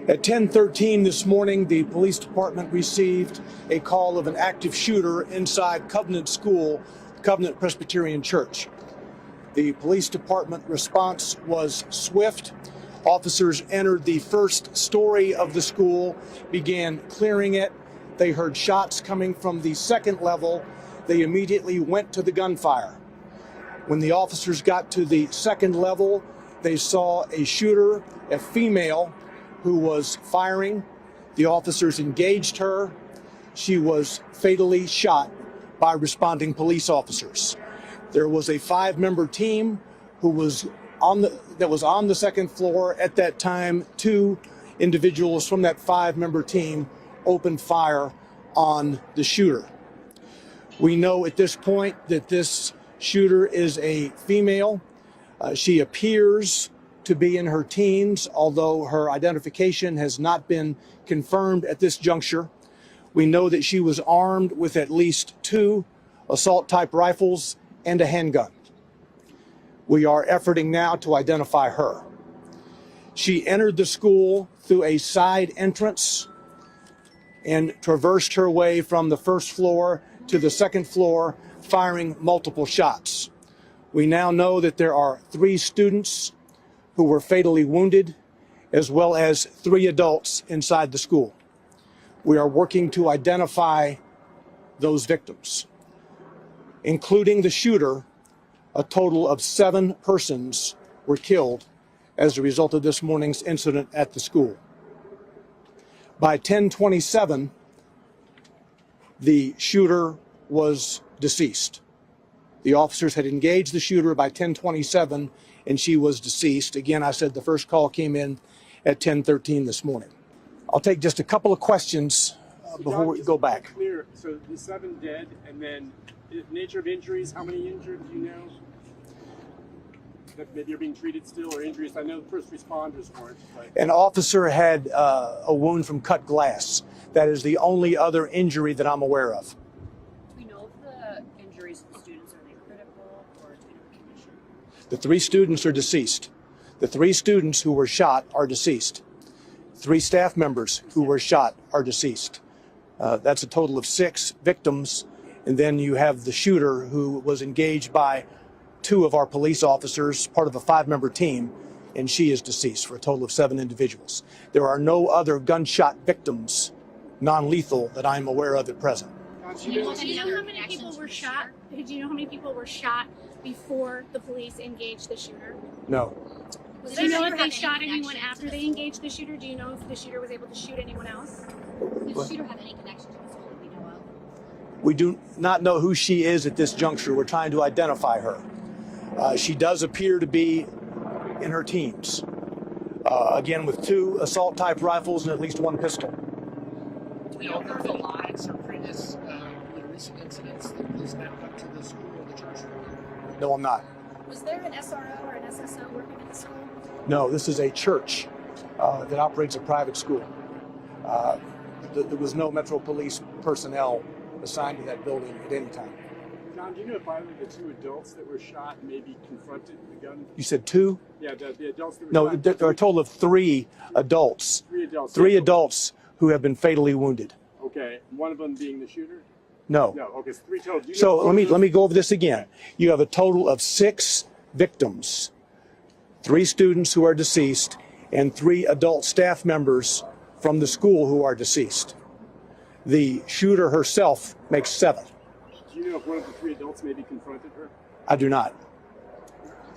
At 10:13 this morning, the police department received a call of an active shooter inside Covenant School, Covenant Presbyterian Church. The police department response was swift. Officers entered the first story of the school, began clearing it. They heard shots coming from the second level. They immediately went to the gunfire. When the officers got to the second level, they saw a shooter, a female, who was firing. The officers engaged her. She was fatally shot by responding police officers. There was a 5-member team who was on the second floor at that time. 2 individuals from that 5-member team opened fire on the shooter. We know at this point that this shooter is a female. She appears to be in her teens, although her identification has not been confirmed at this juncture. We know that she was armed with at least 2 assault-type rifles and a handgun. We are efforting now to identify her. She entered the school through a side entrance and traversed her way from the first floor to the second floor, firing multiple shots. We now know that there are 3 students who were fatally wounded, as well as 3 adults inside the school. We are working to identify those victims. Including the shooter, a total of 7 persons were killed as a result of this morning's incident at the school. By 10:27, the shooter was deceased. The officers had engaged the shooter by 10:27, and she was deceased. Again, I said the first call came in at 10:13 this morning. I'll take just a couple of questions before we go back. Clear. So the 7 dead, and then the nature of injuries, how many injured do you know? That maybe are being treated still, or injuries? I know the first responders weren't. But... An officer had a wound from cut glass. That is the only other injury that I'm aware of. Do we know if the injuries of the students, are they critical or in condition? The 3 students are deceased. The 3 students who were shot are deceased. 3 staff members who were shot are deceased. That's a total of 6 victims. And then you have the shooter who was engaged by 2 of our police officers, part of a 5-member team, and she is deceased, for a total of 7 individuals. There are no other gunshot victims, non-lethal, that I'm aware of at present. Do you know how many people were shot? Do you know how many people were shot before the police engaged the shooter? No. Do you know if they shot anyone after they engaged the shooter? Do you know if the shooter was able to shoot anyone else? Did the shooter have any connection to the school that we know of? We do not know who she is at this juncture. We're trying to identify her. She does appear to be in her teens. Again, with 2 assault-type rifles and at least 1 pistol. Do we know if there was a lives or previous recent incidents that police now went to the school or the church? No, I'm not. Was there an SRO or an SSO working at the school? No, this is a church that operates a private school. There was no Metro Police personnel assigned to that building at any time. John, do you know if either the 2 adults that were shot maybe confronted the gun? You said 2? Yeah, the adults that were No, shot. there are a total of 3 adults. 3 adults. 3 adults who have been fatally wounded. Okay, one of them being the shooter? No. No, okay, so 3 total. Do you So know let me go over this again. You have a total of 6 victims, 3 students who are deceased, and 3 adult staff members from the school who are deceased. The shooter herself makes 7. Do you know if one of the 3 adults maybe confronted her? I do not.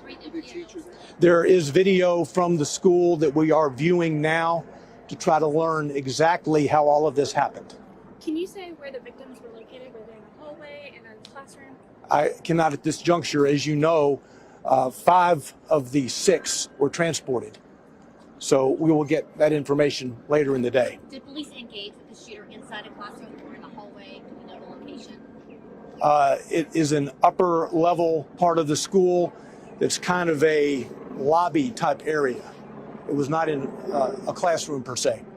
The teachers? There is video from the school that we are viewing now to try to learn exactly how all of this happened. Can you say where the victims were located? Were they in a hallway, in a classroom? I cannot at this juncture. As you know, 5 of the 6 were transported. So we will get that information later in the day. Did police engage with the shooter inside a classroom or in a hallway? Do we know the location? It is an upper level part of the school. It's kind of a lobby type area. It was not in a classroom per se.